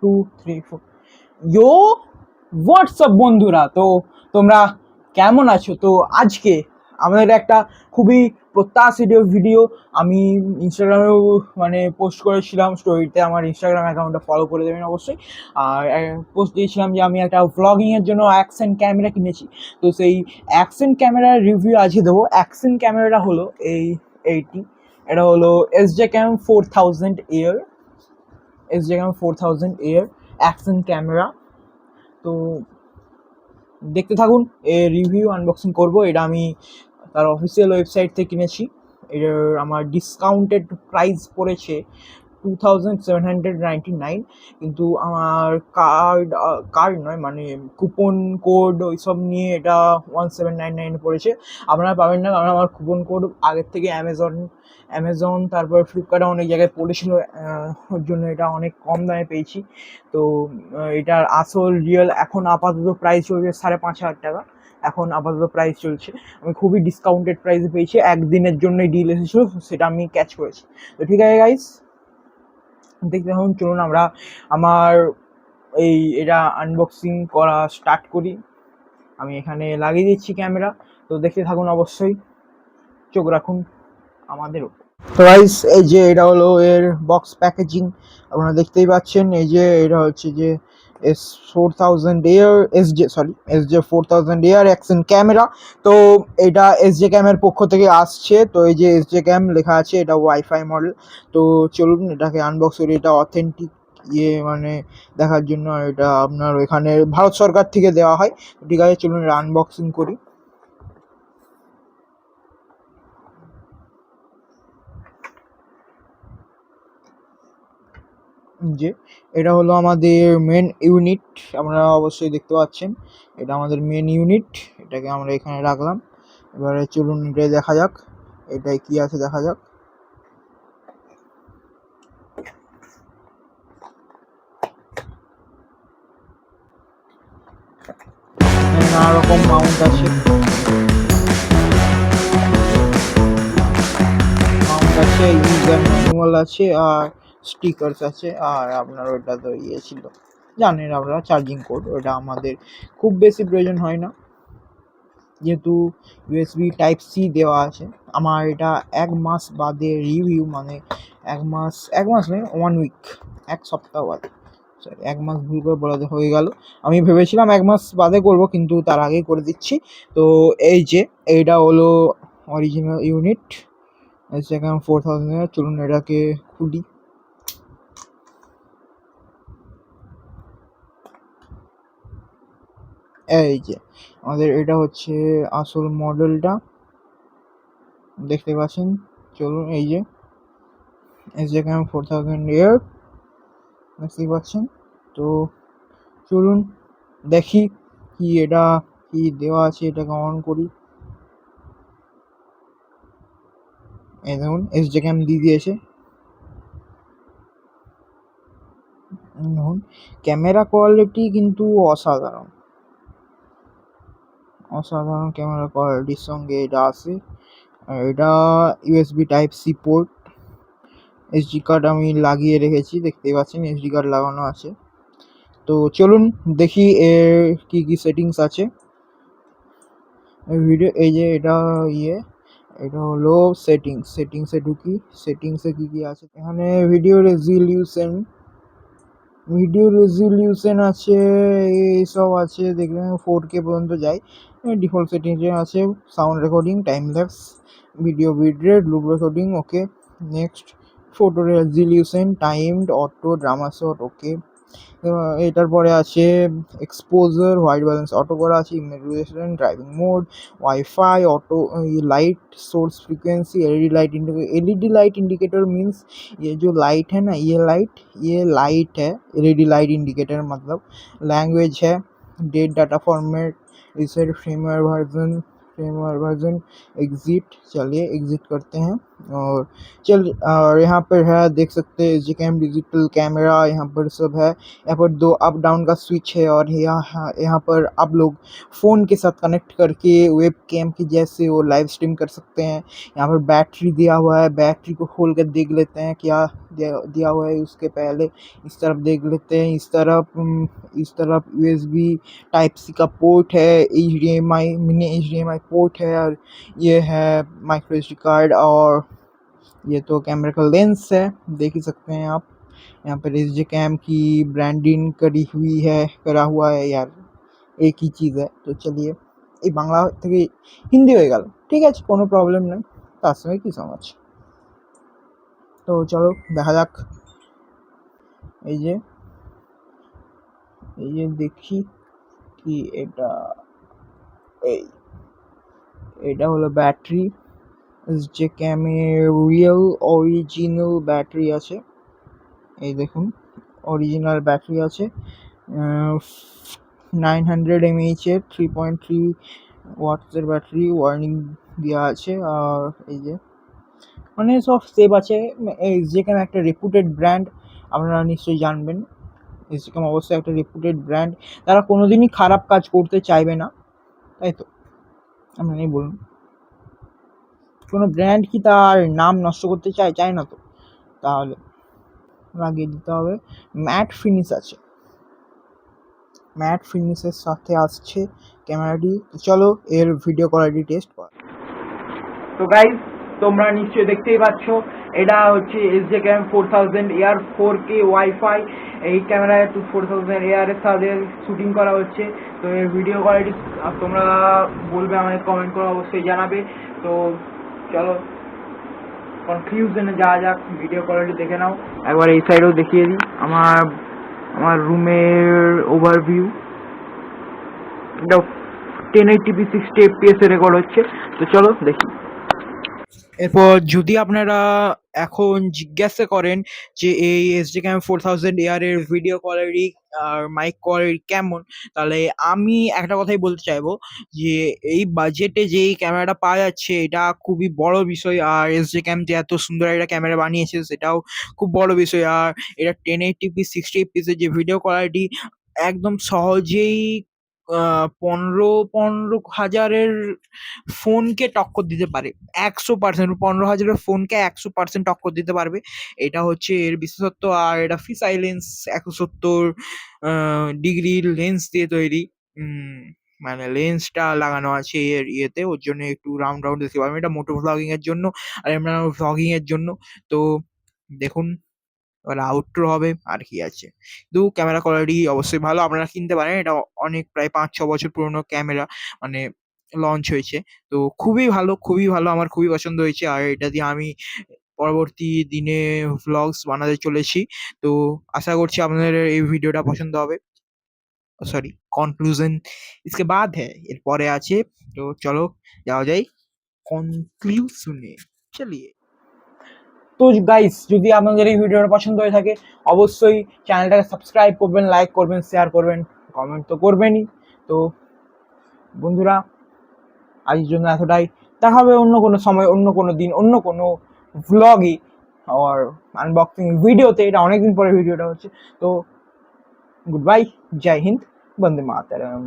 2 3 4 ইয়ো WhatsApp বন্ধুরা, তো তোমরা কেমন আছো? তো আজকে আমাদের একটা খুবই প্রত্যাশিত ভিডিও আমি ইনস্টাগ্রামেও পোস্ট করেছিলাম স্টোরিতে। আমার ইনস্টাগ্রাম অ্যাকাউন্টটা ফলো করে দেবেন অবশ্যই। আর পোস্ট দিয়েছিলাম যে আমি একটা ভ্লগিংয়ের জন্য অ্যাকশন ক্যামেরা কিনেছি। তো সেই অ্যাকশন ক্যামেরার রিভিউ আজকে দেবো। অ্যাকশন ক্যামেরাটা হলো এইটি, এটা হলো SJ-Cam 4000 air, SJ-Cam 4000 air action camera. তো দেখতে থাকুন, এর রিভিউ আনবক্সিং করব। এটা আমি তার অফিসিয়াল ওয়েবসাইট থেকে কিনেছি। এটার আমার ডিসকাউন্টেড প্রাইস পড়েছে 2799, কিন্তু আমার কার্ড নয়, কুপন কোড ওইসব নিয়ে এটা 1799 পড়েছে। আপনারা পাবেন না, কারণ আমার কুপন কোড আগের থেকে অ্যামাজন তারপর ফ্লিপকার্টে অনেক জায়গায় পড়েছিল, ওর জন্য এটা অনেক কম দামে পেয়েছি। তো এটার আসল রিয়েল এখন আপাতত প্রাইস চলছে 5500 টাকা। এখন আপাতত প্রাইস চলছে, আমি খুবই ডিসকাউন্টেড প্রাইসে পেয়েছি। একদিনের জন্যই ডিল এসেছিলো, সেটা আমি ক্যাচ করেছি। তো ঠিক আছে গাইস, দেখতে থাকুন। চলুন আমরা আমার এটা আনবক্সিং করা স্টার্ট করি। আমি এখানে লাগিয়ে দিচ্ছি ক্যামেরা, তো দেখতে থাকুন অবশ্যই, চোখ রাখুন আমাদেরও। তো গাইস, এই যে এটা হলো এর বক্স প্যাকেজিং, আপনারা দেখতেই পাচ্ছেন। এই যে এটা হচ্ছে যে SJ-4000 এয়ার অ্যাকশন ক্যামেরা। তো এটা SJ-Cam এর পক্ষ থেকে আসছে। তো এই যে SJ-Cam লেখা আছে, এটা ওয়াইফাই মডেল। তো চলুন এটাকে আনবক্স করি। এটা অথেন্টিক দেখার জন্য এটা আপনার এখানে ভারত সরকার থেকে দেওয়া হয়। ঠিক আছে, চলুন এটা আনবক্সিং করি। যে এটা হলো আমাদের মেন ইউনিট, আপনারা অবশ্যই দেখতে পাচ্ছেন। এটা আমাদের মেন ইউনিট, এটাকে আমরা এখানে রাখলাম। এবারে চলুন এটা দেখা যাক, এটাই কি আছে দেখা যাক। নানা রকম মাউন্ট আছে, ইউজার ম্যানুয়াল আছে, আর স্টিকার্স আছে। আর আপনার ওটা তো ছিল, জানেন আপনারা, চার্জিং কোড। ওটা আমাদের খুব বেশি প্রয়োজন হয় না, যেহেতু USB Type-C দেওয়া আছে। আমার এটা 1 মাস বাদে রিভিউ, এক মাস নয়, 1 উইক, 1 সপ্তাহ বাদে, সরি 1 মাস ভুল করে বলা হয়ে গেল। আমি ভেবেছিলাম 1 মাস বাদে করব, কিন্তু তার আগেই করে দিচ্ছি। তো এই যে এইটা হলো অরিজিনাল ইউনিট SJ-Cam 4000। চলুন এটাকে খুলি। এই যে আমাদের এটা হচ্ছে আসল মডেলটা, দেখতে পাচ্ছেন। চলুন, এই যে SJ-Cam 4000 এয়ার, দেখতেই পাচ্ছেন। তো চলুন দেখি কি এটা কি দেওয়া আছে, এটাকে অন করি। এই দেখুন SJ-Cam দিয়ে দিয়েছে। দেখুন ক্যামেরা কোয়ালিটি কিন্তু অসাধারণ ক্যামেরা কোয়ালিটির সঙ্গে এটা আসে। আর এটা USB Type-C port, SD card আমি লাগিয়ে রেখেছি, দেখতেই পাচ্ছেন SD কার্ড লাগানো আছে। তো চলুন দেখি এর কি কি সেটিংস আছে। ভিডিও, এই যে এটা এটা হলো সেটিংসে ঢুকি। সেটিংসে কি কি আছে এখানে? ভিডিও রেজুলিউশন আছে, এইসব আছে। দেখবেন 4K পর্যন্ত যায়। ডিফল্ট সেটিংসে আছে sound recording, time lapse, video bit rate, loop recording, okay. Next, photo resolution, timed, auto, drama shot, okay. এটার পরে আছে এক্সপোজার, হোয়াইট ব্যালেন্স অটো করা আছে, image resolution, driving mode, wifi, auto, light source frequency, LED light indicator means ये जो light है ना, ये लाइट है, एलईडी लाइट इंडिकेटर मतलब। लैंग्वेज है date, data format, reset, firmware version exit. चलिए एग्जिट करते हैं। और यहाँ पर है, देख सकते हैं जी कैम डिजिटल कैमरा, यहाँ पर सब है। यहाँ पर 2 अप डाउन का स्विच है और यहाँ पर आप लोग फ़ोन के साथ कनेक्ट करके वेब कैम की जैसे वो लाइव स्ट्रीम कर सकते हैं। यहाँ पर बैटरी दिया हुआ है, बैटरी को खोल कर देख लेते हैं क्या दिया हुआ है। उसके पहले इस तरफ देख लेते हैं, इस तरफ यूएसबी टाइप सी का पोर्ट है, एचडीएमआई मिनी एचडीएमआई पोर्ट है, और ये है माइक्रो एसडी कार्ड, और ये तो कैमरे का लेंस है, देख ही सकते हैं आप। यहाँ पर एस जे कैम की ब्रांडिंग करा हुआ है यार, एक ही चीज़ है। तो चलिए, এই বাংলা থেকে হিন্দি হয়ে গেল, ঠিক আছে, কোনো প্রবলেম নেই, তার সঙ্গে কি সমাজ। তো চলো দেখা যাক। এই যে দেখি কি এটা, এই এটা হলো ব্যাটারি, যে ক্যামের রিয়েল অরিজিনাল ব্যাটারি আছে, এই দেখুন অরিজিনাল ব্যাটারি আছে 900 mAh এর 3.3 ওয়াটসের ব্যাটারি, ওয়ার্নিং দেওয়া আছে। আর এই যে মানে সব সেভ আছে। এসজেকেম একটা রেপুটেড ব্র্যান্ড, আপনারা নিশ্চয়ই জানবেন। এসজেকেম অবশ্যই একটা রেপুটেড ব্র্যান্ড, তারা কোনোদিনই খারাপ কাজ করতে চাইবে না, তাই তো আপনারাই বলুন। কোনো ব্র্যান্ড কি তার নাম নষ্ট করতে চায় না তো, তাহলে লাগিয়ে দিতে হবে। ম্যাট ফিনিশ আছে, ম্যাট ফিনিশের সাথে আসছে ক্যামেরাটি। চলো এর ভিডিও কোয়ালিটি টেস্ট করা। তো গাইজ, তোমরা নিশ্চয়ই দেখতেই পাচ্ছ, এটা হচ্ছে এসজেকেম 4000 AR 4K ওয়াইফাই। এই ক্যামেরায় 4000 AR এর সাথে শুটিং করা হচ্ছে। তো এর ভিডিও কোয়ালিটি তোমরা বলবে, আমাদের কমেন্ট করে অবশ্যই জানাবে। তো চলো কনক্লুশনে যাওয়া যাক, ভিডিও কোয়ালিটি দেখে নাও। একবার এই সাইডেও দেখিয়ে দিই আমার রুমের ওভারভিউ। এটা 1080p 60 fps এ রেকর্ড হচ্ছে। তো চলো দেখি। এরপর যদি আপনারা এখন জিজ্ঞাসা করেন যে এই এসডিক্যাম 4000 AR এর ভিডিও কোয়ালিটি আর মাইক কোয়ালিটি কেমন, তাহলে আমি একটা কথাই বলতে চাইবো যে এই বাজেটে যেই ক্যামেরাটা পাওয়া যাচ্ছে এটা খুবই বড় বিষয়। আর এসডিক্যাম যে এত সুন্দর একটা ক্যামেরা বানিয়েছে সেটাও খুব বড় বিষয়। আর এটা 1080p 60 fps এর যে ভিডিও কোয়ালিটি একদম সহজেই 15,000-এর ফোনকে টক্কর দিতে পারে 100%। 15,000-এর ফোনকে 100% টক্কর দিতে পারবে, এটা হচ্ছে এর বিশেষত্ব। আর এটা ফিশাই লেন্স 170 ডিগ্রি লেন্স দিয়ে তৈরি। মানে লেন্সটা লাগানো আছে এর ইয়েতে, ওর জন্য একটু রাউন্ড দেখতে পারবেন। এটা মোটো ভ্লগিং এর জন্য আর আমরা ভ্লগিং এর জন্য। তো দেখুন, এবার আউটরো হবে আর কি আছে। কিন্তু ক্যামেরা কোয়ালিটি অবশ্যই ভালো, আপনারা কিনতে পারেন। এটা অনেক প্রায় 5-6 বছর পুরনো ক্যামেরা, মানে লঞ্চ হয়েছে। তো খুবই ভালো, খুবই ভালো, আমার খুবই পছন্দ হয়েছে। আর এটা দিয়ে আমি পরবর্তী দিনে ভ্লগস বানাতে চলেছি। তো আশা করছি আপনাদের এই ভিডিওটা পছন্দ হবে। সরি, কনক্লুশন इसके बाद है, এরপরে আছে। তো চলো যাওয়া যায় কনক্লুশনে। চলিয়ে। তো গাইস, যদি আপনাদের এই ভিডিওটা পছন্দ হয়ে থাকে অবশ্যই চ্যানেলটাকে সাবস্ক্রাইব করবেন, লাইক করবেন, শেয়ার করবেন, কমেন্ট তো করবেনই। তো বন্ধুরা, আজকের জন্য এতটাই। দেখা হবে অন্য কোনো সময়, অন্য কোনো দিন, অন্য কোনো ভ্লগে আর আনবক্সিং ভিডিওতে। এটা অনেকদিন পরে ভিডিওটা হচ্ছে। তো গুড বাই, জয় হিন্দ, বন্দে মাতরম।